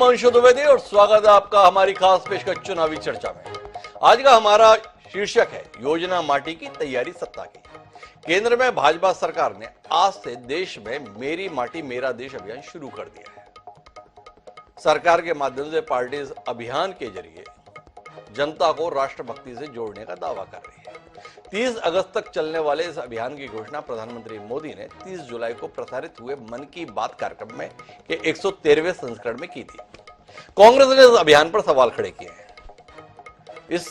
मंशु द्विवेदी और स्वागत है आपका हमारी खास पेशकश चुनावी चर्चा में। आज का हमारा शीर्षक है योजना माटी की तैयारी सत्ता की। केंद्र में भाजपा सरकार ने आज से देश में मेरी माटी मेरा देश अभियान शुरू कर दिया है। सरकार के माध्यम से पार्टी इस अभियान के जरिए जनता को राष्ट्रभक्ति से जोड़ने का दावा कर रही है। 30 अगस्त तक चलने वाले इस अभियान की घोषणा प्रधानमंत्री मोदी ने 30 जुलाई को प्रसारित हुए मन की बात कार्यक्रम में के 113वें संस्करण में की थी। कांग्रेस ने इस अभियान पर सवाल खड़े किए हैं। इस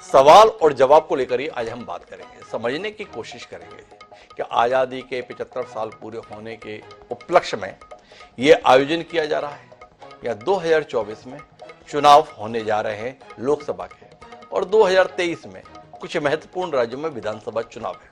सवाल और जवाब को लेकर ही आज हम बात करेंगे, समझने की कोशिश करेंगे कि आजादी के 75 साल पूरे होने के उपलक्ष्य में यह आयोजन किया जा रहा है या 2024 में चुनाव होने जा रहे हैं लोकसभा के और 2023 में कुछ महत्वपूर्ण राज्यों में विधानसभा चुनाव है।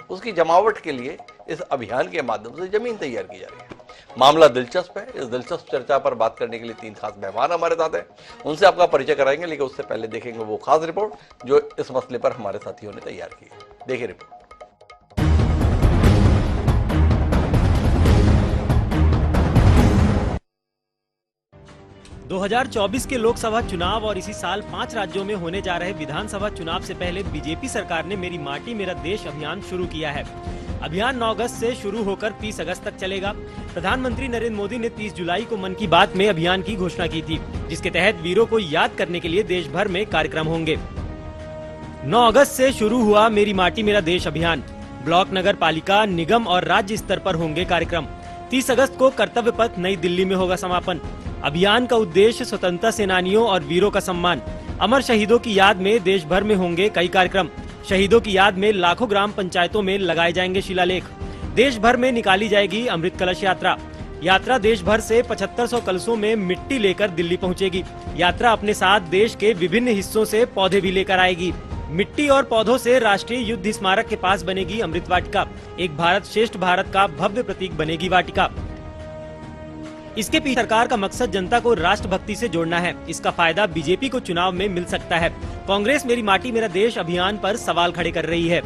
उसकी जमावट के लिए इस अभियान के माध्यम से जमीन तैयार की जा रही है। मामला दिलचस्प है। इस दिलचस्प चर्चा पर बात करने के लिए 3 खास मेहमान हमारे साथ हैं। उनसे आपका परिचय कराएंगे, लेकिन उससे पहले देखेंगे वो खास रिपोर्ट जो इस मसले पर हमारे साथियों ने तैयार की है। देखिए रिपोर्ट। 2024 के लोकसभा चुनाव और इसी साल 5 राज्यों में होने जा रहे विधानसभा चुनाव से पहले बीजेपी सरकार ने मेरी माटी मेरा देश अभियान शुरू किया है। अभियान 9 अगस्त से शुरू होकर 30 अगस्त तक चलेगा। प्रधानमंत्री नरेंद्र मोदी ने 30 जुलाई को मन की बात में अभियान की घोषणा की थी, जिसके तहत वीरों को याद करने के लिए देश भर में कार्यक्रम होंगे। 9 अगस्त से शुरू हुआ मेरी माटी मेरा देश अभियान। ब्लॉक, नगर पालिका, निगम और राज्य स्तर पर होंगे कार्यक्रम। 30 अगस्त को कर्तव्य पथ नई दिल्ली में होगा समापन। अभियान का उद्देश्य स्वतंत्रता सेनानियों और वीरों का सम्मान। अमर शहीदों की याद में देश भर में होंगे कई कार्यक्रम। शहीदों की याद में लाखों ग्राम पंचायतों में लगाए जाएंगे शिलालेख। देश भर में निकाली जाएगी अमृत कलश यात्रा। यात्रा देश भर से 7500 कलशों में मिट्टी लेकर दिल्ली पहुंचेगी। यात्रा अपने साथ देश के विभिन्न हिस्सों से पौधे भी लेकर आएगी। मिट्टी और पौधों से राष्ट्रीय युद्ध स्मारक के पास बनेगी अमृत वाटिका। एक भारत श्रेष्ठ भारत का भव्य प्रतीक बनेगी वाटिका। इसके पीछे सरकार का मकसद जनता को राष्ट्रभक्ति से जोड़ना है। इसका फायदा बीजेपी को चुनाव में मिल सकता है। कांग्रेस मेरी माटी मेरा देश अभियान पर सवाल खड़े कर रही है।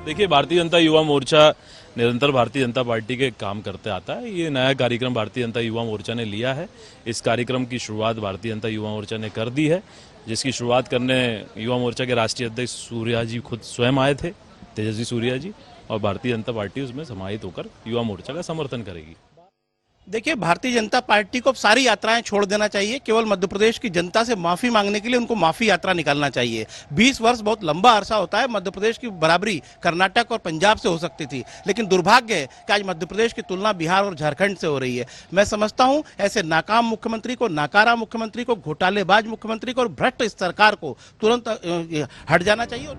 देखिए, भारतीय जनता युवा मोर्चा निरंतर भारतीय जनता पार्टी के काम करते आता है। ये नया कार्यक्रम भारतीय जनता युवा मोर्चा ने लिया है। इस कार्यक्रम की शुरुआत भारतीय जनता युवा मोर्चा ने कर दी है, जिसकी शुरुआत करने युवा मोर्चा के राष्ट्रीय अध्यक्ष सूर्या जी खुद स्वयं आए थे, तेजस्वी सूर्या जी, और भारतीय जनता पार्टी उसमें समाहित होकर युवा मोर्चा का समर्थन करेगी। देखिए, भारतीय जनता पार्टी को सारी यात्राएं छोड़ देना चाहिए। केवल मध्य प्रदेश की जनता से माफी मांगने के लिए उनको माफी यात्रा निकालना चाहिए। 20 वर्ष बहुत लंबा अरसा होता है। मध्य प्रदेश की बराबरी कर्नाटक और पंजाब से हो सकती थी, लेकिन दुर्भाग्य है कि आज मध्य प्रदेश की तुलना बिहार और झारखंड से हो रही है। मैं समझता हूं ऐसे नाकाम मुख्यमंत्री को, नाकारा मुख्यमंत्री को, घोटालेबाज मुख्यमंत्री को और भ्रष्ट इस सरकार को तुरंत हट जाना चाहिए।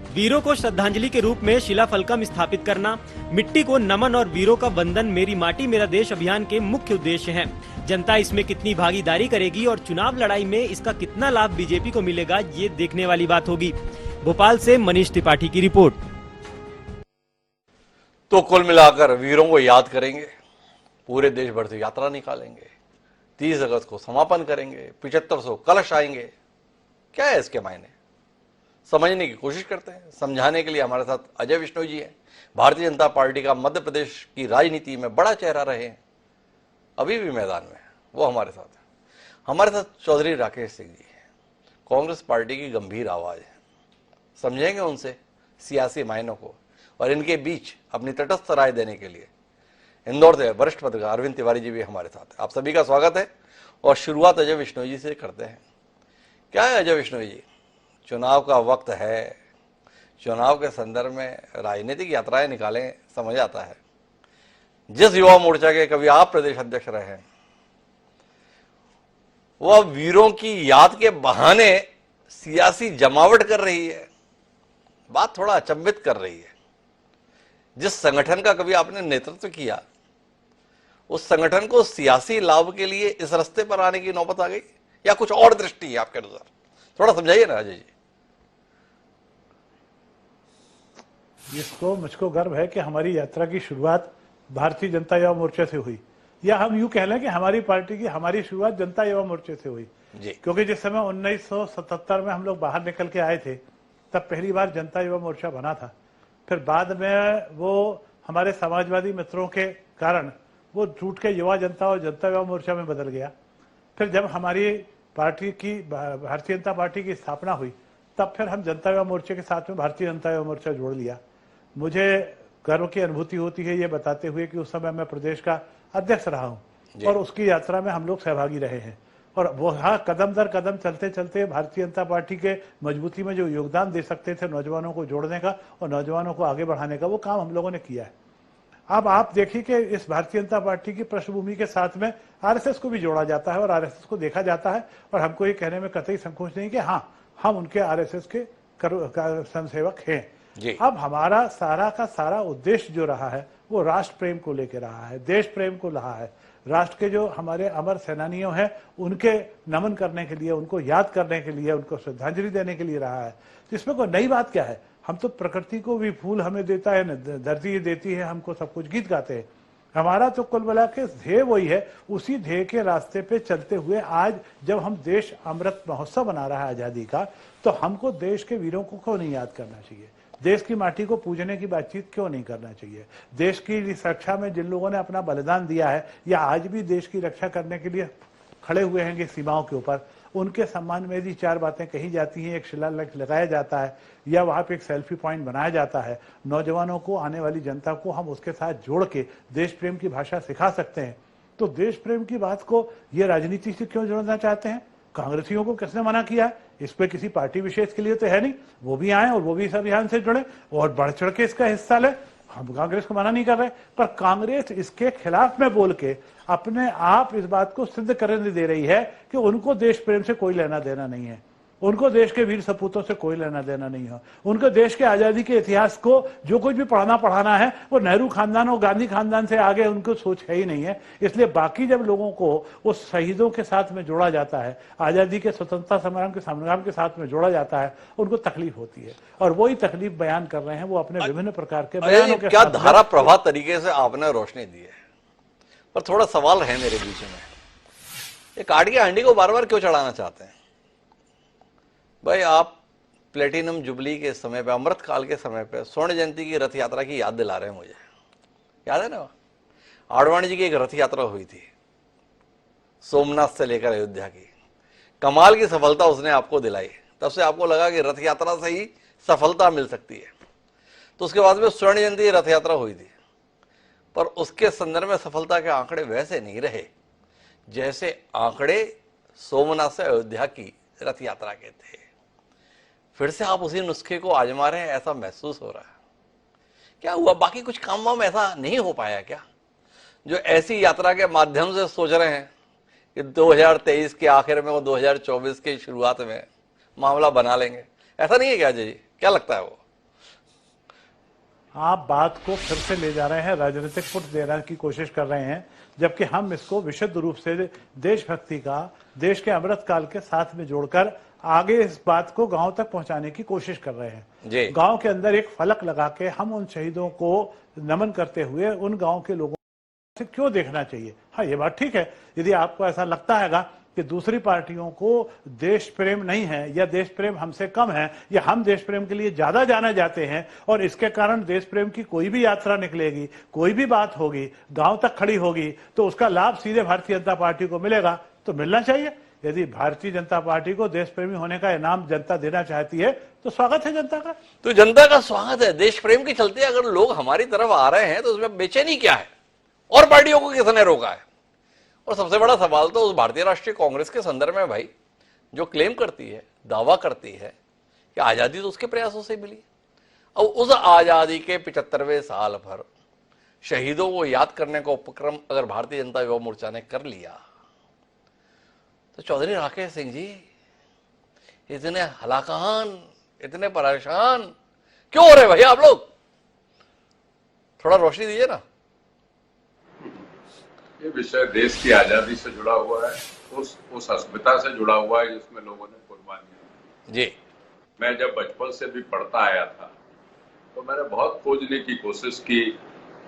वीरों को श्रद्धांजलि के रूप में शिलाफलकम स्थापित करना, मिट्टी को नमन और वीरों का वंदन मेरी माटी मेरा देश अभियान के मुख्य उद्देश्य हैं। जनता इसमें कितनी भागीदारी करेगी और चुनाव लड़ाई में इसका कितना लाभ बीजेपी को मिलेगा, ये देखने वाली बात होगी। भोपाल से मनीष त्रिपाठी की रिपोर्ट। तो कुल मिलाकर वीरों को याद करेंगे, पूरे देश भर से यात्रा निकालेंगे, 30 अगस्त को समापन करेंगे, 7500 कलश आएंगे। क्या है इसके मायने, समझने की कोशिश करते हैं। समझाने के लिए हमारे साथ अजय विश्नोई जी हैं, भारतीय जनता पार्टी का मध्य प्रदेश की राजनीति में बड़ा चेहरा रहे हैं, अभी भी मैदान में है, वो हमारे साथ है। हमारे साथ चौधरी राकेश सिंह जी हैं, कांग्रेस पार्टी की गंभीर आवाज है। समझेंगे उनसे सियासी मायनों को और इनके बीच अपनी तटस्थ राय देने के लिए इंदौर से वरिष्ठ पत्रकार अरविंद तिवारी जी भी हमारे साथ है। आप सभी का स्वागत है और शुरुआत अजय विश्नोई जी से करते हैं। क्या है अजय विश्नोई जी, चुनाव का वक्त है, चुनाव के संदर्भ में राजनीतिक यात्राएं निकालें, समझ आता है। जिस युवा मोर्चा के कभी आप प्रदेश अध्यक्ष रहे हैं, वो अब वीरों की याद के बहाने सियासी जमावट कर रही है। बात थोड़ा अचंभित कर रही है। जिस संगठन का कभी आपने नेतृत्व किया, उस संगठन को सियासी लाभ के लिए इस रास्ते पर आने की नौबत आ गई, या कुछ और दृष्टि है आपके अनुसार? थोड़ा समझाइए ना अजय जी। जिसको मुझको गर्व है कि हमारी यात्रा की शुरुआत भारतीय जनता युवा मोर्चा से हुई, या हम यूं कह लें कि हमारी पार्टी की हमारी शुरुआत जनता युवा मोर्चे से हुई जी। क्योंकि जिस समय 1977 में हम लोग बाहर निकल के आए थे, तब पहली बार जनता युवा मोर्चा बना था। फिर बाद में वो हमारे समाजवादी मित्रों के कारण वो टूट के युवा जनता और जनता युवा मोर्चा में बदल गया। फिर जब हमारी पार्टी की भारतीय जनता पार्टी की स्थापना हुई तब फिर हम जनता युवा मोर्चे के साथ में भारतीय जनता युवा मोर्चा जोड़ लिया। मुझे गर्व की अनुभूति होती है ये बताते हुए कि उस समय मैं प्रदेश का अध्यक्ष रहा हूं और उसकी यात्रा में हम लोग सहभागी रहे हैं और वो हाँ कदम दर कदम चलते चलते भारतीय जनता पार्टी के मजबूती में जो योगदान दे सकते थे नौजवानों को जोड़ने का और नौजवानों को आगे बढ़ाने का, वो काम हम लोगों ने किया है। अब आप देखिए कि इस भारतीय जनता पार्टी की पृष्ठभूमि के साथ में आरएसएस को भी जोड़ा जाता है और आरएसएस को देखा जाता है और हमको ये कहने में कतई संकोच नहीं कि हाँ हम उनके आरएसएस के स्वयंसेवक हैं। अब हमारा सारा का सारा उद्देश्य जो रहा है वो राष्ट्र प्रेम को लेकर रहा है, देश प्रेम को रहा है, राष्ट्र के जो हमारे अमर सेनानियों हैं उनके नमन करने के लिए, उनको याद करने के लिए, उनको श्रद्धांजलि देने के लिए रहा है। तो इसमें कोई नई बात क्या है? हम तो प्रकृति को भी फूल हमें देता है, धरती देती है हमको सब कुछ, गीत गाते हैं। हमारा तो कुल मिला के ध्येय वही है। उसी ध्येय के रास्ते पे चलते हुए आज जब हम देश अमृत महोत्सव मना रहा है आजादी का, तो हमको देश के वीरों को क्यों नहीं याद करना चाहिए? देश की माटी को पूजने की बातचीत क्यों नहीं करना चाहिए? देश की रक्षा में जिन लोगों ने अपना बलिदान दिया है या आज भी देश की रक्षा करने के लिए खड़े हुए हैं सीमाओं के ऊपर, उनके सम्मान में यदि चार बातें कही जाती हैं, एक शिलालेख लगाया जाता है या वहां पे एक सेल्फी पॉइंट बनाया जाता है, नौजवानों को, आने वाली जनता को हम उसके साथ जोड़ के देश प्रेम की भाषा सिखा सकते हैं। तो देश प्रेम की बात को ये राजनीति से क्यों जोड़ना चाहते हैं? कांग्रेसियों को किसने मना किया है? इस पे किसी पार्टी विशेष के लिए तो है नहीं, वो भी आए और वो भी इस अभियान से जुड़े और बढ़ चढ़ के इसका हिस्सा ले। हम कांग्रेस को मना नहीं कर रहे, पर कांग्रेस इसके खिलाफ में बोल के अपने आप इस बात को सिद्ध करने दे रही है कि उनको देश प्रेम से कोई लेना देना नहीं है, उनको देश के वीर सपूतों से कोई लेना देना नहीं है, उनको देश के आजादी के इतिहास को जो कुछ भी पढ़ाना है वो नेहरू खानदान और गांधी खानदान से आगे उनको सोच है ही नहीं है। इसलिए बाकी जब लोगों को उस शहीदों के साथ में जोड़ा जाता है, आजादी के स्वतंत्रता संग्राम के साथ में जोड़ा जाता है, उनको तकलीफ होती है और वही तकलीफ बयान कर रहे हैं वो अपने विभिन्न प्रकार के बयानों के क्या धारा प्रभात तरीके से आपने रोशनी दी है। पर थोड़ा सवाल है मेरे बीच में, ये काट के हांडी को बार बार क्यों चढ़ाना चाहते हैं भाई? आप प्लेटिनम जुबली के समय पे, अमृत काल के समय पे स्वर्ण जयंती की रथ यात्रा की याद दिला रहे हैं मुझे। याद है ना, आडवाणी जी की एक रथ यात्रा हुई थी सोमनाथ से लेकर अयोध्या की, कमाल की सफलता उसने आपको दिलाई। तब से आपको लगा कि रथ यात्रा से ही सफलता मिल सकती है। तो उसके बाद में स्वर्ण जयंती रथ यात्रा हुई थी, पर उसके संदर्भ में सफलता के आंकड़े वैसे नहीं रहे जैसे आंकड़े सोमनाथ से अयोध्या की रथ यात्रा के थे। फिर से आप उसी नुस्खे को आजमा रहे हैं, ऐसा महसूस हो रहा है। क्या हुआ, बाकी कुछ काम वाम ऐसा नहीं हो पाया क्या, जो ऐसी यात्रा के माध्यम से सोच रहे हैं कि 2023 के आखिर में वो 2024 की शुरुआत में मामला बना लेंगे? ऐसा नहीं है क्या अजय जी? क्या लगता है वो? आप बात को फिर से ले जा रहे हैं, राजनीतिक पुट देने की कोशिश कर रहे हैं, जबकि हम इसको विशुद्ध रूप से देशभक्ति का, देश के अमृत काल के साथ में जोड़कर आगे इस बात को गांव तक पहुंचाने की कोशिश कर रहे हैं। गांव के अंदर एक फलक लगा के हम उन शहीदों को नमन करते हुए उन गांव के लोगों से क्यों देखना चाहिए? हाँ, ये बात ठीक है। यदि आपको ऐसा लगता है कि दूसरी पार्टियों को देश प्रेम नहीं है या देश प्रेम हमसे कम है या हम देश प्रेम के लिए ज्यादा जाने जाते हैं और इसके कारण देश प्रेम की कोई भी यात्रा निकलेगी, कोई भी बात होगी, गांव तक खड़ी होगी, तो उसका लाभ सीधे भारतीय जनता पार्टी को मिलेगा, तो मिलना चाहिए। यदि भारतीय जनता पार्टी को देश प्रेमी होने का इनाम जनता देना चाहती है तो स्वागत है जनता का। तो जनता का स्वागत है। देश प्रेम के चलते अगर लोग हमारी तरफ आ रहे हैं तो उसमें बेचैनी क्या है? और पार्टियों को किसने रोका है? और सबसे बड़ा सवाल तो उस भारतीय राष्ट्रीय कांग्रेस के संदर्भ में भाई, जो क्लेम करती है, दावा करती है कि आजादी तो उसके प्रयासों से मिली। अब उस आजादी के 75वें साल पर शहीदों को याद करने का उपक्रम अगर भारतीय जनता युवा मोर्चा ने कर लिया तो चौधरी राकेश सिंह जी इतने हलाकान, इतने परेशान क्यों हो रहे भाई आप लोग? थोड़ा रोशनी दीजिए ना। ये विषय देश की आजादी से जुड़ा हुआ है, उस अस्मिता से जुड़ा हुआ है जिसमें लोगों ने कुर्बानी दी। मैं जब बचपन से भी पढ़ता आया था तो मैंने बहुत खोजने की कोशिश की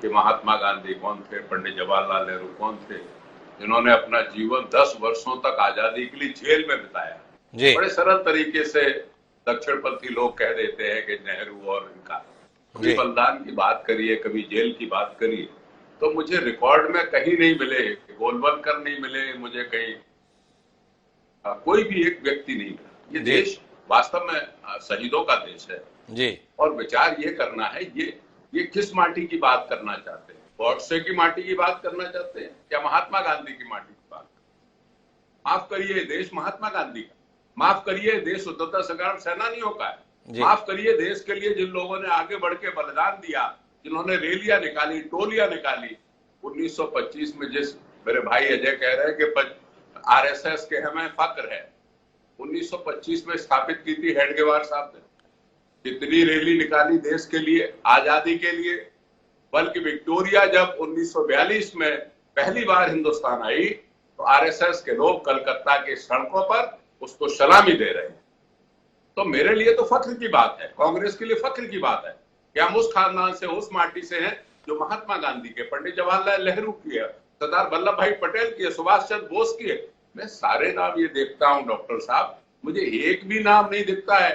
कि महात्मा गांधी कौन थे, पंडित जवाहरलाल नेहरू कौन थे, जिन्होंने अपना जीवन 10 वर्षों तक आजादी के लिए जेल में बिताया। बड़े सरल तरीके से दक्षिणपंथी लोग कह देते हैं कि नेहरू और इनका, कभी बलिदान की बात करिए, कभी जेल की बात करिए, तो मुझे रिकॉर्ड में कहीं नहीं मिले, गोलवलकर नहीं मिले मुझे कहीं, कोई भी एक व्यक्ति नहीं मिला। ये देश वास्तव में शहीदों का देश है जी। और विचार ये करना है, ये किस माटी की बात करना चाहते हैं? गॉडसे की माटी की बात करना चाहते हैं या महात्मा गांधी की माटी की बात? माफ करिए, देश महात्मा गांधी का, माफ करिए देश स्वतंत्रता संग्राम सेनानियों का है, माफ करिए देश के लिए जिन लोगों ने आगे बढ़ के बलिदान दिया, जिन्होंने रैलियां निकाली, टोलियां निकाली। 1925 में जिस मेरे भाई अजय कह रहे हैं कि आरएसएस के हमें फक्र है, 1925 में स्थापित की थी हेडगेवार साहब ने। कितनी रैली निकाली देश के लिए, आजादी के लिए। बल्कि विक्टोरिया जब 1942 में पहली बार हिंदुस्तान आई तो आरएसएस के लोग कलकत्ता के सड़कों पर उसको सलामी दे रहे हैं। तो मेरे लिए तो फख्र की बात है, कांग्रेस के लिए फख्र की बात है कि हम उस खानदान से, उस माटी से हैं जो महात्मा गांधी के, पंडित जवाहरलाल नेहरू की है, सरदार वल्लभ भाई पटेल की है, सुभाष चंद्र बोस की है। मैं सारे नाम ये देखता हूं डॉक्टर साहब, मुझे एक भी नाम नहीं दिखता है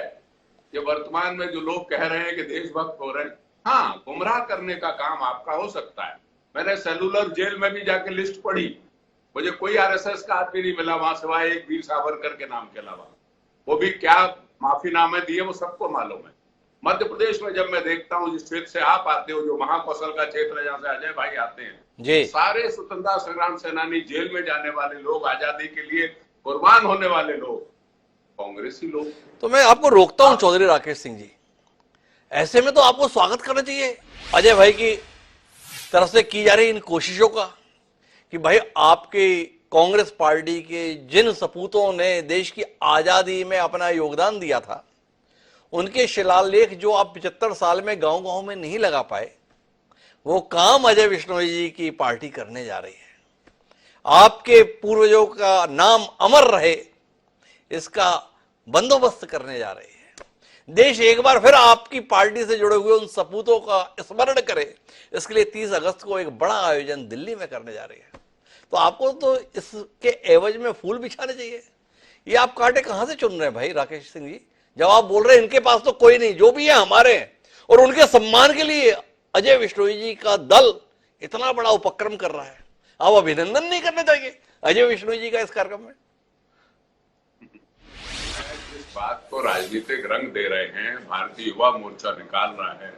कि वर्तमान में जो लोग कह रहे हैं कि देशभक्त हो रहे हैं। हाँ, गुमराह करने का काम आपका हो सकता है। मैंने सेलुलर जेल में भी जाके लिस्ट पढ़ी, मुझे कोई आरएसएस का आदमी नहीं मिला वहां सिवाय एक वीर सावरकर के नाम के अलावा। वो भी क्या माफीनामे दिए वो सबको मालूम है। मध्य प्रदेश में जब मैं देखता हूँ, जिस क्षेत्र से आप आते हो, जो महाकौशल का क्षेत्र है जहाँ से अजय भाई आते हैं, सारे स्वतंत्रता संग्राम सेनानी, जेल में जाने वाले लोग, आजादी के लिए कुर्बान होने वाले लोग कांग्रेसी लोग। तो मैं आपको रोकता हूं चौधरी राकेश सिंह जी, ऐसे में तो आपको स्वागत करना चाहिए अजय भाई की तरफ से की जा रही इन कोशिशों का कि भाई आपके कांग्रेस पार्टी के जिन सपूतों ने देश की आजादी में अपना योगदान दिया था, उनके शिलालेख जो आप 75 साल में गांव-गांव में नहीं लगा पाए, वो काम अजय विश्नोई जी की पार्टी करने जा रही है। आपके पूर्वजों का नाम अमर रहे, इसका बंदोबस्त करने जा रही है। देश एक बार फिर आपकी पार्टी से जुड़े हुए उन सपूतों का स्मरण करे, इसके लिए 30 अगस्त को एक बड़ा आयोजन दिल्ली में करने जा रही है। तो आपको तो इसके एवज में फूल बिछाने चाहिए। ये आप कांटे कहां से चुन रहे हैं भाई राकेश सिंह जी? जब आप बोल रहे हैं इनके पास तो कोई नहीं, जो भी है हमारे हैं, और उनके सम्मान के लिए अजय विश्नोई जी का दल इतना बड़ा उपक्रम कर रहा है, आप अभिनंदन नहीं करने चाहिए अजय विश्नोई जी का इस कार्यक्रम में? इस बात को राजनीतिक रंग दे रहे हैं, भारतीय युवा मोर्चा निकाल रहा है,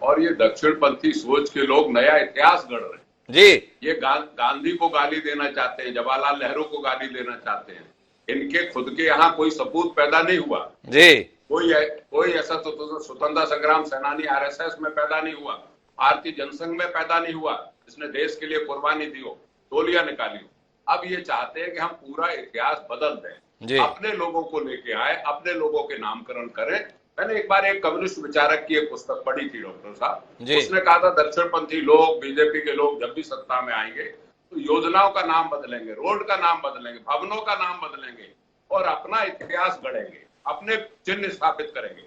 और ये दक्षिणपंथी सोच के लोग नया इतिहास गढ़ रहे हैं जी। ये गांधी को गाली देना चाहते हैं, जवाहरलाल नेहरू को गाली देना चाहते हैं। इनके खुद के यहाँ कोई सपूत पैदा नहीं हुआ जी, कोई ऐसा तो स्वतंत्रता संग्राम सेनानी आरएसएस में पैदा नहीं हुआ, भारतीय जनसंघ में पैदा नहीं हुआ जिसने देश के लिए कुर्बानी दी हो, टोलियां निकाली हो। अब ये चाहते हैं कि हम पूरा इतिहास बदल दें, अपने लोगों को लेके आए, अपने लोगों के नामकरण करें। मैंने एक बार एक कम्युनिस्ट विचारक की एक पुस्तक पढ़ी थी डॉक्टर साहब, उसने कहा था दक्षिणपंथी लोग, बीजेपी के लोग जब भी सत्ता में आएंगे तो योजनाओं का नाम बदलेंगे, रोड का नाम बदलेंगे, भवनों का नाम बदलेंगे और अपना इतिहास गढ़ेंगे, अपने चिन्ह स्थापित करेंगे।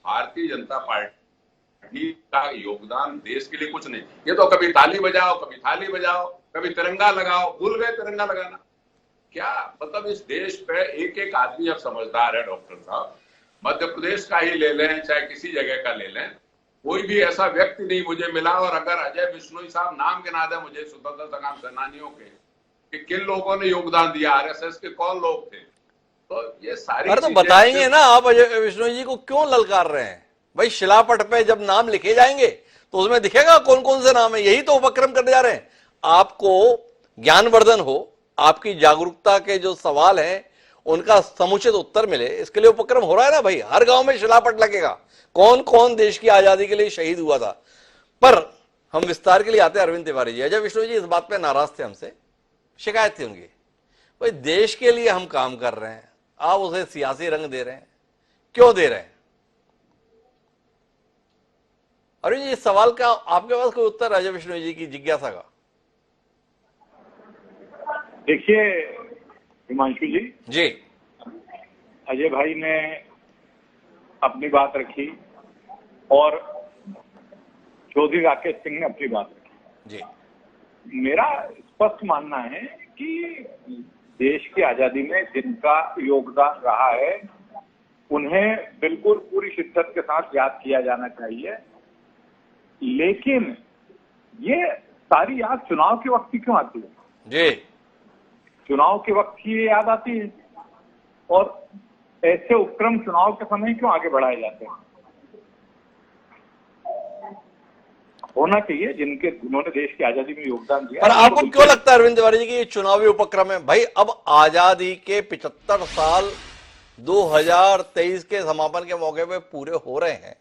भारतीय जनता पार्टी का योगदान देश के लिए कुछ नहीं। ये तो कभी ताली बजाओ, कभी थाली बजाओ, कभी तिरंगा लगाओ, भूल गए तिरंगा लगाना। क्या मतलब इस देश पे एक एक आदमी अब समझदार है डॉक्टर साहब। मध्य प्रदेश का ही ले लें, चाहे किसी जगह का ले लें, कोई भी ऐसा व्यक्ति नहीं मुझे मिला। और अगर अजय विश्नोई साहब नाम गिना दे मुझे स्वतंत्रता संग्राम सेनानियों के कि किन लोगों ने योगदान दिया, आरएसएस के कौन लोग थे, तो ये सारी तो बताएंगे ना आप अजय विश्नोई जी को क्यों ललकार रहे हैं भाई? शिलापट पे जब नाम लिखे जाएंगे तो उसमें दिखेगा कौन कौन से नाम है। यही तो उपक्रम करने जा रहे हैं। आपको ज्ञानवर्धन हो, आपकी जागरूकता के जो सवाल हैं उनका समुचित उत्तर मिले, इसके लिए उपक्रम हो रहा है ना भाई। हर गांव में शिलापट लगेगा, कौन कौन देश की आजादी के लिए शहीद हुआ था। पर हम विस्तार के लिए आते हैं अरविंद तिवारी जी। अजय विश्नोई जी इस बात पे नाराज थे, हमसे शिकायत थी उनकी, भाई देश के लिए हम काम कर रहे हैं, आप उसे सियासी रंग दे रहे हैं, क्यों दे रहे हैं? अरविंद जी इस सवाल का आपके पास कोई उत्तर अजय विश्नोई जी की जिज्ञासा का? देखिए हिमांशु जी, अजय भाई ने अपनी बात रखी और चौधरी राकेश सिंह ने अपनी बात रखी जी। मेरा स्पष्ट मानना है कि देश की आजादी में जिनका योगदान रहा है उन्हें बिल्कुल पूरी शिद्दत के साथ याद किया जाना चाहिए। लेकिन ये सारी याद चुनाव के वक्त की क्यों आती है? जी, चुनाव के वक्त की ये याद आती है और ऐसे उपक्रम चुनाव के समय क्यों आगे बढ़ाए जाते हैं? होना चाहिए जिन्होंने देश की आजादी में योगदान दिया। पर आपको क्यों लगता है अरविंद तिवारी जी कि ये चुनावी उपक्रम है? भाई अब आजादी के 75 साल 2023 के समापन के मौके पे पूरे हो रहे हैं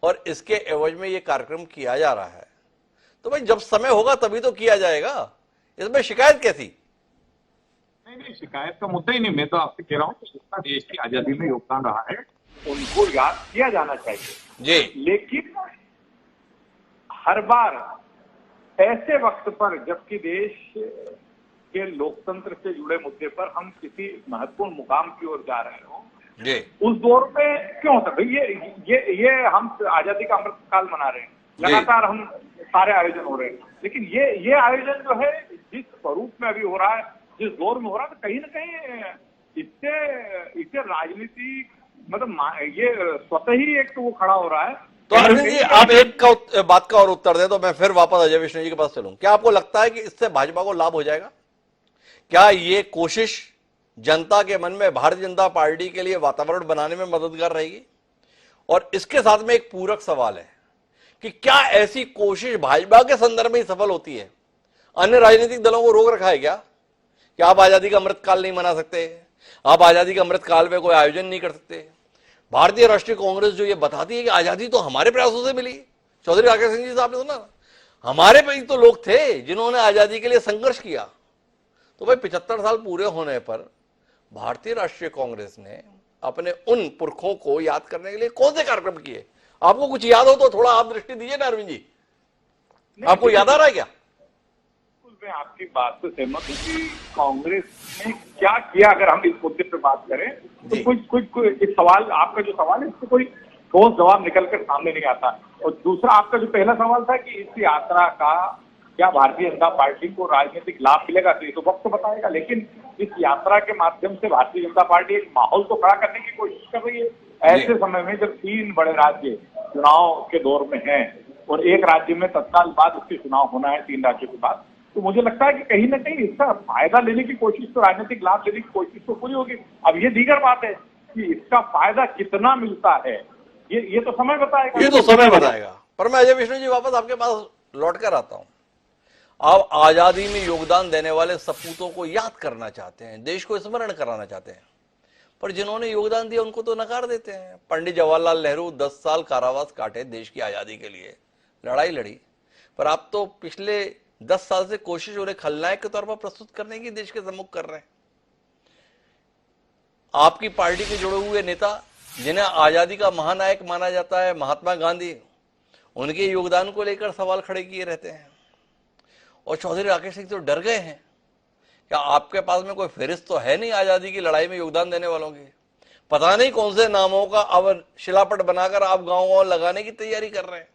और इसके एवज में ये कार्यक्रम किया जा रहा है, तो भाई जब समय होगा तभी तो किया जाएगा, इसमें शिकायत कैसी? नहीं, शिकायत का मुद्दा ही नहीं। मैं तो आपसे कह रहा हूँ कि जितना देश की आजादी में योगदान रहा है उनको याद किया जाना चाहिए जी, लेकिन हर बार ऐसे वक्त पर जबकि देश के लोकतंत्र से जुड़े मुद्दे पर हम किसी महत्वपूर्ण मुकाम की ओर जा रहे हो जी, उस दौर में क्यों होता है? ये हम आजादी का अमृत काल मना रहे हैं, लगातार हम सारे आयोजन हो रहे हैं, लेकिन ये आयोजन जो है जिस स्वरूप में अभी हो रहा है, जिस दौर में हो रहा है, तो कहीं ना कहीं इससे राजनीति मतलब ये स्वतः ही एक तो वो खड़ा हो रहा है। तो अरविंद जी आप एक बात का और उत्तर दें तो मैं फिर वापस अजय विष्णु जी के पास चलूं। क्या आपको लगता है कि इससे भाजपा को लाभ हो जाएगा? क्या ये कोशिश जनता के मन में भारतीय जनता पार्टी के लिए वातावरण बनाने में मददगार रहेगी? और इसके साथ में एक पूरक सवाल है कि क्या ऐसी कोशिश भाजपा के संदर्भ में सफल होती है? अन्य राजनीतिक दलों को रोक रखा है क्या कि आप आजादी का अमृतकाल नहीं मना सकते, आप आजादी का अमृतकाल में कोई आयोजन नहीं कर सकते? भारतीय राष्ट्रीय कांग्रेस जो ये बताती है कि आजादी तो हमारे प्रयासों से मिली, चौधरी राकेश सिंह जी साहब ने सुना, हमारे पे तो लोग थे जिन्होंने आजादी के लिए संघर्ष किया। तो भाई 75 साल पूरे होने पर भारतीय राष्ट्रीय कांग्रेस ने अपने उन पुरखों को याद करने के लिए कौन से कार्यक्रम किए? आपको कुछ याद हो तो थोड़ा आप दृष्टि दीजिए ना अरविंद जी, आपको याद आ रहा है क्या? मैं आपकी बात से सहमत हूँ कि कांग्रेस ने क्या किया। अगर हम इस मुद्दे पर बात करें तो कोई इस सवाल, आपका जो सवाल है इससे कोई ठोस जवाब निकलकर सामने नहीं आता। और दूसरा आपका जो पहला सवाल था कि इस यात्रा का क्या भारतीय जनता पार्टी को राजनीतिक लाभ मिलेगा, तो ये तो वक्त बताएगा। लेकिन इस यात्रा के माध्यम से भारतीय जनता पार्टी एक माहौल तो खड़ा करने की कोशिश कर रही है ऐसे समय में जब 3 बड़े राज्य चुनाव के दौर में हैं और एक राज्य में तत्काल बाद उसके चुनाव होना है 3 राज्यों के बाद। तो मुझे लगता है कि कहीं ना कहीं इसका फायदा लेने की कोशिश, तो राजनीतिक लाभ लेने की कोशिश तो पूरी होगी। अब ये दीगर बात है कि इसका फायदा कितना मिलता है, ये तो समय बताएगा। ये तो समय बताएगा। पर मैं अजय विष्णु जी वापस आपके पास लौट कर आता हूं। आप आजादी में योगदान देने वाले सपूतों को याद करना चाहते हैं, देश को स्मरण कराना चाहते हैं, पर जिन्होंने योगदान दिया उनको तो नकार देते हैं। पंडित जवाहरलाल नेहरू 10 साल कारावास काटे देश की आजादी के लिए, लड़ाई लड़ी, पर आप तो पिछले 10 साल से कोशिश उन्हें खलनायक के तौर पर प्रस्तुत करने की देश के सम्मुख कर रहे हैं। आपकी पार्टी के जुड़े हुए नेता जिन्हें आजादी का महानायक माना जाता है, महात्मा गांधी, उनके योगदान को लेकर सवाल खड़े किए रहते हैं। और चौधरी राकेश सिंह तो डर गए हैं। क्या आपके पास में कोई फहरिस्त तो है नहीं आजादी की लड़ाई में योगदान देने वालों की? पता नहीं कौन से नामों का अब शिलापट बनाकर आप गांव-गांव लगाने की तैयारी कर रहे हैं।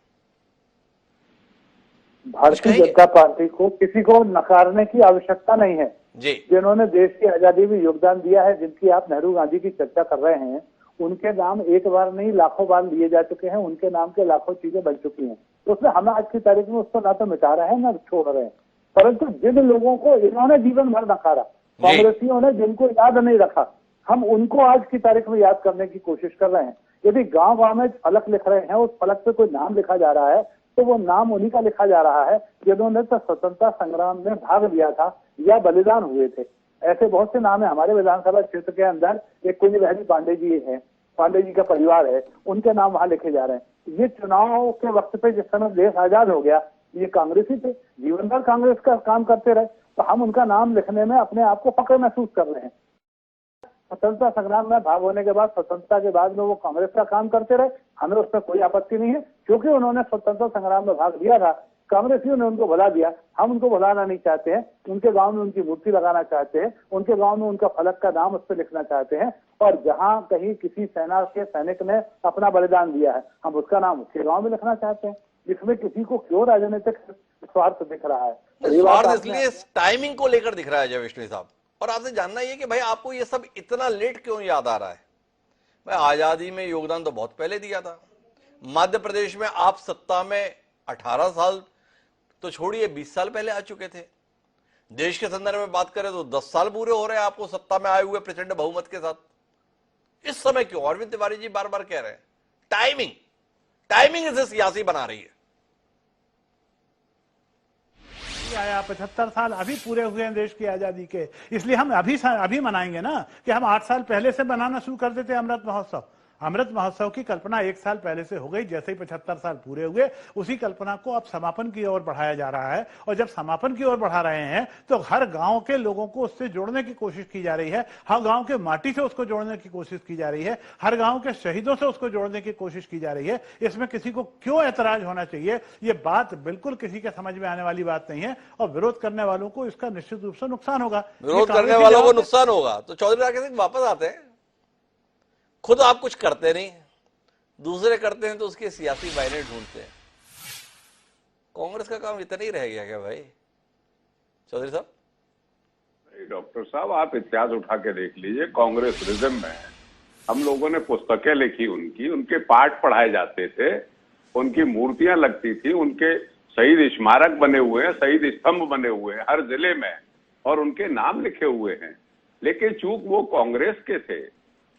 भारतीय जनता पार्टी को किसी को नकारने की आवश्यकता नहीं है जी। जिन्होंने देश की आजादी में योगदान दिया है, जिनकी आप नेहरू गांधी की चर्चा कर रहे हैं, उनके नाम एक बार नहीं लाखों बार लिए जा चुके हैं, उनके नाम के लाखों चीजें बन चुकी हैं। तो उसमें हम आज की तारीख में उसको ना तो मिटा रहे हैं ना छोड़ रहे हैं, परंतु जिन लोगों को इन्होंने जीवन भर नकारा, कांग्रेसियों ने जिनको याद नहीं रखा, हम उनको आज की तारीख में याद करने की कोशिश कर रहे हैं। यदि गांव गांव में फलक लिख रहे हैं, उस फलक पे कोई नाम लिखा जा रहा है, तो वो नाम उन्हीं का लिखा जा रहा है जिन्होंने तो स्वतंत्रता संग्राम में भाग लिया था या बलिदान हुए थे। ऐसे बहुत से नाम है हमारे विधानसभा क्षेत्र के अंदर। एक कुंज बिहारी पांडे जी है, पांडे जी का परिवार है, उनके नाम वहां लिखे जा रहे हैं। ये चुनाव के वक्त पे जिस समय देश आजाद हो गया, ये कांग्रेसी थे, जीवन भर कांग्रेस का काम करते रहे, तो हम उनका नाम लिखने में अपने आप को फक्र महसूस कर रहे हैं। स्वतंत्रता संग्राम में भाग होने के बाद, स्वतंत्रता के बाद में वो कांग्रेस का काम करते रहे, हमें उसमें कोई आपत्ति नहीं है, क्योंकि उन्होंने स्वतंत्रता संग्राम में भाग लिया था। कांग्रेसियों ने उनको भुला दिया, हम उनको भुलाना नहीं चाहते हैं। उनके गांव में उनकी मूर्ति लगाना चाहते हैं, उनके गांव में उनका फलक का नाम उस पर लिखना चाहते हैं, और जहां कहीं किसी सेना के सैनिक ने अपना बलिदान दिया है, हम उसका नाम उसके गांव में लिखना चाहते हैं। इसमें किसी को क्यों राजनीतिक स्वार्थ दिख रहा है? स्वार्थ इसलिए टाइमिंग को लेकर दिख रहा है अजय विष्णु साहब। और आपसे जानना ये कि भाई आपको ये सब इतना लेट क्यों याद आ रहा है? भाई आजादी में योगदान तो बहुत पहले दिया था। मध्य प्रदेश में आप सत्ता में 18 साल तो छोड़िए 20 साल पहले आ चुके थे। देश के संदर्भ में बात करें तो 10 साल पूरे हो रहे हैं आपको सत्ता में आए हुए प्रचंड बहुमत के साथ। इस समय क्यों अरविंद तिवारी जी बार बार कह रहे हैं टाइमिंग इसे सियासी बना रही है। आया 75 साल अभी पूरे हुए हैं देश की आजादी के, इसलिए हम अभी मनाएंगे ना कि हम 8 साल पहले से बनाना शुरू कर देते अमृत महोत्सव। अमृत महोत्सव की कल्पना 1 साल पहले से हो गई, जैसे ही 75 साल पूरे हुए उसी कल्पना को अब समापन की ओर बढ़ाया जा रहा है। और जब समापन की ओर बढ़ा रहे हैं तो हर गांव के लोगों को उससे जोड़ने की कोशिश की जा रही है, हर गांव के माटी से उसको जोड़ने की कोशिश की जा रही है, हर गांव के शहीदों से उसको जोड़ने की कोशिश की जा रही है। इसमें किसी को क्यों ऐतराज होना चाहिए? ये बात बिल्कुल किसी के समझ में आने वाली बात नहीं है और विरोध करने वालों को इसका निश्चित रूप से नुकसान होगा। विरोध करने वालों को नुकसान होगा। तो चौधरी राकेश सिंह वापस आते हैं, खुद आप कुछ करते नहीं, दूसरे करते हैं तो उसके सियासी मायने ढूंढते हैं। कांग्रेस का काम इतना ही रह गया क्या भाई चौधरी साहब? नहीं डॉक्टर साहब, आप इतिहास उठा के देख लीजिए। कांग्रेसरिज्म में हम लोगों ने पुस्तकें लिखी, उनके पाठ पढ़ाए जाते थे, उनकी मूर्तियां लगती थी, उनके शहीद स्मारक बने हुए हैं, शहीद स्तंभ बने हुए हैं हर जिले में और उनके नाम लिखे हुए हैं। लेकिन चूंक वो कांग्रेस के थे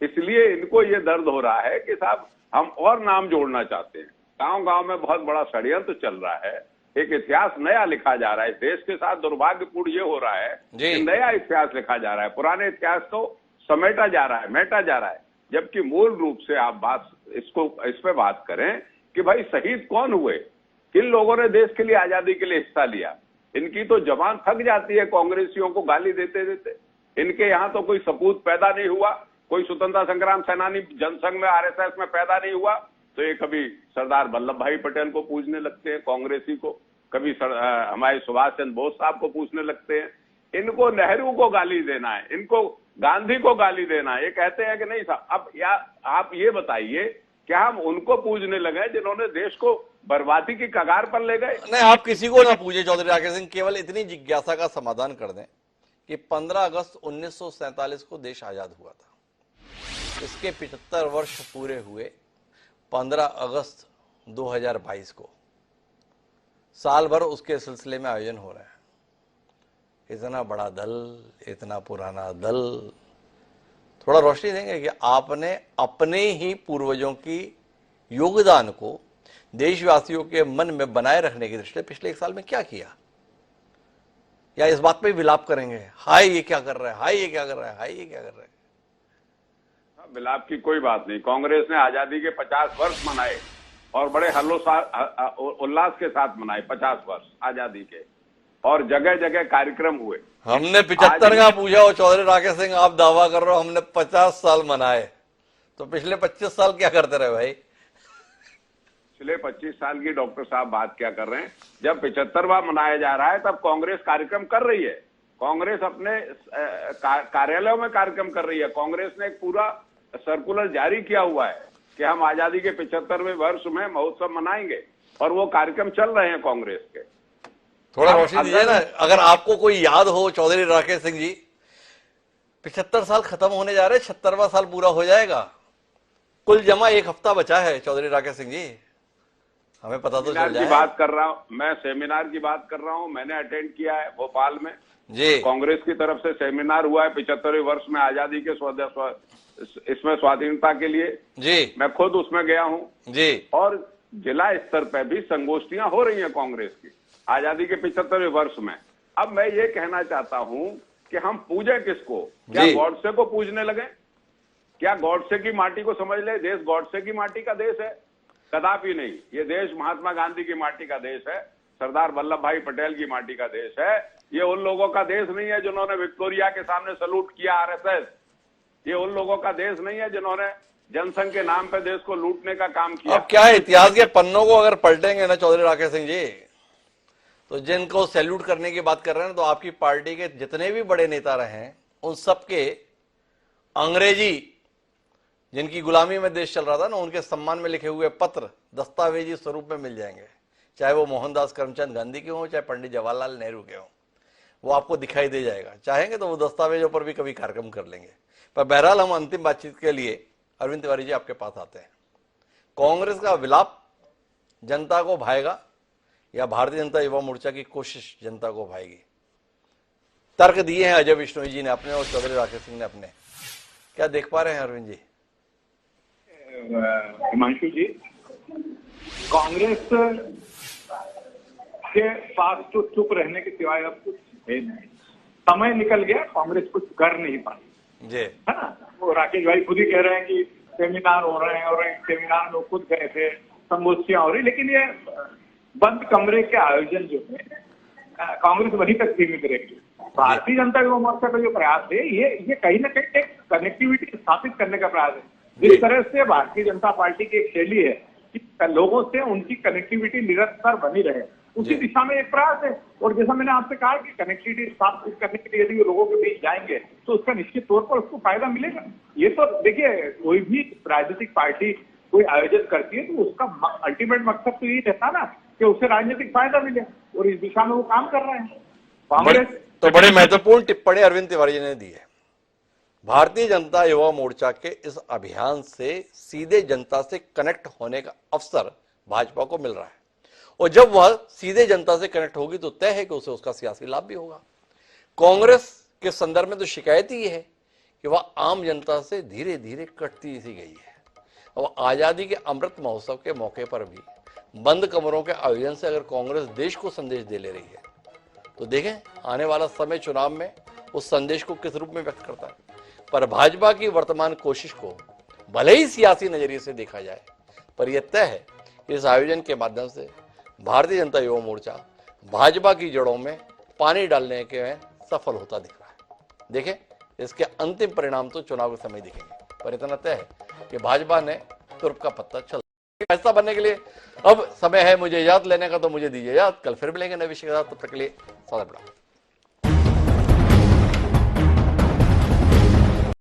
इसलिए इनको ये दर्द हो रहा है कि साहब हम और नाम जोड़ना चाहते हैं। गांव गांव में बहुत बड़ा षड्यंत्र चल रहा है, एक इतिहास नया लिखा जा रहा है। देश के साथ दुर्भाग्यपूर्ण ये हो रहा है कि नया इतिहास लिखा जा रहा है, पुराने इतिहास को समेटा जा रहा है, मेटा जा रहा है। जबकि मूल रूप से आप इस पे बात करें कि भाई शहीद कौन हुए, किन लोगों ने देश के लिए आजादी के लिए हिस्सा लिया। इनकी तो जबान थक जाती है कांग्रेसियों को गाली देते देते। इनके यहाँ तो कोई सपूत पैदा नहीं हुआ, कोई स्वतंत्रता संग्राम सेनानी जनसंघ में आरएसएस में पैदा नहीं हुआ, तो ये कभी सरदार वल्लभ भाई पटेल को पूजने लगते हैं कांग्रेसी को, कभी हमारे सुभाष चंद्र बोस साहब को पूछने लगते हैं। इनको नेहरू को गाली देना है, इनको गांधी को गाली देना है। ये कहते हैं कि नहीं साहब, अब आप ये बताइए क्या हम उनको पूजने लगे जिन्होंने देश को बर्बादी की कगार पर ले गए? नहीं, आप किसी को ना पूछे चौधरी राकेश सिंह, केवल इतनी जिज्ञासा का समाधान कर दें कि 15 अगस्त 1947 को देश आजाद हुआ था। इसके 75 वर्ष पूरे हुए 15 अगस्त 2022 को। साल भर उसके सिलसिले में आयोजन हो रहा है। इतना बड़ा दल, इतना पुराना दल, थोड़ा रोशनी देंगे कि आपने अपने ही पूर्वजों की योगदान को देशवासियों के मन में बनाए रखने की दृष्टि से पिछले 1 साल में क्या किया, या इस बात पे विलाप करेंगे हाय ये क्या कर रहा है, हाय ये क्या कर रहा है, हाय ये क्या कर रहा है? विलाप की कोई बात नहीं। कांग्रेस ने आजादी के 50 वर्ष मनाए और बड़े उल्लास के साथ मनाए 50 वर्ष आजादी के, और जगह जगह कार्यक्रम हुए। हमने 75 का पूछा हो चौधरी राकेश सिंह, आप दावा कर रहे हो हमने 50 साल मनाए, तो पिछले 25 साल क्या करते रहे भाई? पिछले 25 साल की डॉक्टर साहब बात क्या कर रहे हैं? जब 75वां मनाया जा रहा है तब कांग्रेस कार्यक्रम कर रही है, कांग्रेस अपने कार्यालयों में कार्यक्रम कर रही है। कांग्रेस ने एक पूरा सर्कुलर जारी किया हुआ है कि हम आजादी के 75वें वर्ष में महोत्सव मनाएंगे, और वो कार्यक्रम चल रहे हैं कांग्रेस के। थोड़ा रोशनी दीजिए ना, अगर आपको कोई याद हो चौधरी राकेश सिंह जी। 75 साल खत्म होने जा रहे, 76वां साल पूरा हो जाएगा, कुल जमा 1 हफ्ता बचा है चौधरी राकेश सिंह जी, हमें पता तो चल जाए। बात कर रहा हूं मैं, सेमिनार की बात कर रहा हूं, मैंने अटेंड किया है भोपाल में जी। कांग्रेस की तरफ से सेमिनार हुआ है 75वें वर्ष में आजादी के इसमें स्वाधीनता के लिए जी, मैं खुद उसमें गया हूं जी। और जिला स्तर पर भी संगोष्ठियां हो रही हैं कांग्रेस की आजादी के 75वें वर्ष में। अब मैं ये कहना चाहता हूं कि हम पूजें किसको? क्या गॉडसे को पूजने लगे? क्या गॉडसे की माटी को समझ ले देश गॉडसे की माटी का देश है? कदापि नहीं। ये देश महात्मा गांधी की माटी का देश है, सरदार वल्लभ भाई पटेल की माटी का देश है। ये उन लोगों का देश नहीं है जिन्होंने विक्टोरिया के सामने सलूट किया आरएसएस। ये उन लोगों का देश नहीं है जिन्होंने जनसंघ के नाम पे देश को लूटने का काम किया। अब क्या है, इतिहास के पन्नों को अगर पलटेंगे ना चौधरी राकेश सिंह जी, तो जिनको सैल्यूट करने की बात कर रहे हैं, तो आपकी पार्टी के जितने भी बड़े नेता रहे हैं उन सबके अंग्रेजी, जिनकी गुलामी में देश चल रहा था ना, उनके सम्मान में लिखे हुए पत्र दस्तावेजी स्वरूप में मिल जाएंगे, चाहे वो मोहनदास करमचंद गांधी के हों, चाहे पंडित जवाहरलाल नेहरू के हों, वो आपको दिखाई दे जाएगा। चाहेंगे तो वो दस्तावेजों पर भी कभी कार्यक्रम कर लेंगे। पर बहरहाल हम अंतिम बातचीत के लिए अरविंद तिवारी जी आपके पास आते हैं। कांग्रेस का विलाप जनता को भाएगा या भारतीय जनता युवा मोर्चा की कोशिश जनता को भाएगी? तर्क दिए हैं अजय बिश्नोई जी ने अपने और चौधरी राकेश सिंह ने अपने। क्या देख पा रहे हैं अरविंद जी? हिमांशु जी, कांग्रेस के पास तो चुप रहने के सिवाय अब कुछ है नहीं। समय निकल गया, कांग्रेस कुछ कर नहीं पाई जी, है ना। वो राकेश भाई खुद ही कह रहे हैं कि सेमिनार हो रहे हैं और एक सेमिनार में खुद गए थे, संगोष्ठियां हो रही, लेकिन ये बंद कमरे के आयोजन जो है कांग्रेस वहीं तक सीमित रहेगी। भारतीय जनता युवा मोर्चा का जो प्रयास है ये कहीं ना कहीं एक कनेक्टिविटी स्थापित करने का प्रयास है। जिस तरह से भारतीय जनता पार्टी की एक शैली है कि लोगों से उनकी कनेक्टिविटी निरंतर बनी रहे, उसी दिशा में एक प्रयास है। और जैसा मैंने आपसे कहा कि कनेक्टिविटी स्थापित करने के लिए यदि लोगों के बीच जाएंगे तो उसका निश्चित तौर पर उसको फायदा मिलेगा। ये तो देखिए, कोई भी राजनीतिक पार्टी कोई आयोजन करती है तो उसका अल्टीमेट मकसद तो यही रहता ना कि उससे राजनीतिक फायदा मिले, और इस दिशा में वो काम कर रहे हैं। कांग्रेस तो बड़े महत्वपूर्ण टिप्पणी अरविंद तिवारी जी ने दी है। भारतीय जनता युवा मोर्चा के इस अभियान से सीधे जनता से कनेक्ट होने का अवसर भाजपा को मिल रहा है, और जब वह सीधे जनता से कनेक्ट होगी तो तय है कि उसे उसका सियासी लाभ भी होगा। कांग्रेस के संदर्भ में तो शिकायत ही है कि वह आम जनता से धीरे धीरे कटती सी गई है। और आजादी के अमृत महोत्सव के मौके पर भी बंद कमरों के आयोजन से अगर कांग्रेस देश को संदेश दे ले रही है तो देखें आने वाला समय चुनाव में उस संदेश को किस रूप में व्यक्त करता है। पर भाजपा की वर्तमान कोशिश को भले ही सियासी नजरिए से देखा जाए, पर यह तय है कि इस आयोजन के माध्यम से भारतीय जनता युवा मोर्चा भाजपा की जड़ों में पानी डालने के में सफल होता दिख रहा है। देखें, इसके अंतिम परिणाम तो चुनाव के समय दिखेंगे, पर इतना तय है कि भाजपा ने तुर्क का पत्ता चल फैसला बनने के लिए अब समय है मुझे इजाजत लेने का, तो मुझे दीजिए इजाजत। कल फिर मिलेंगे नए विषय के साथ, तब तक के लिए सादा।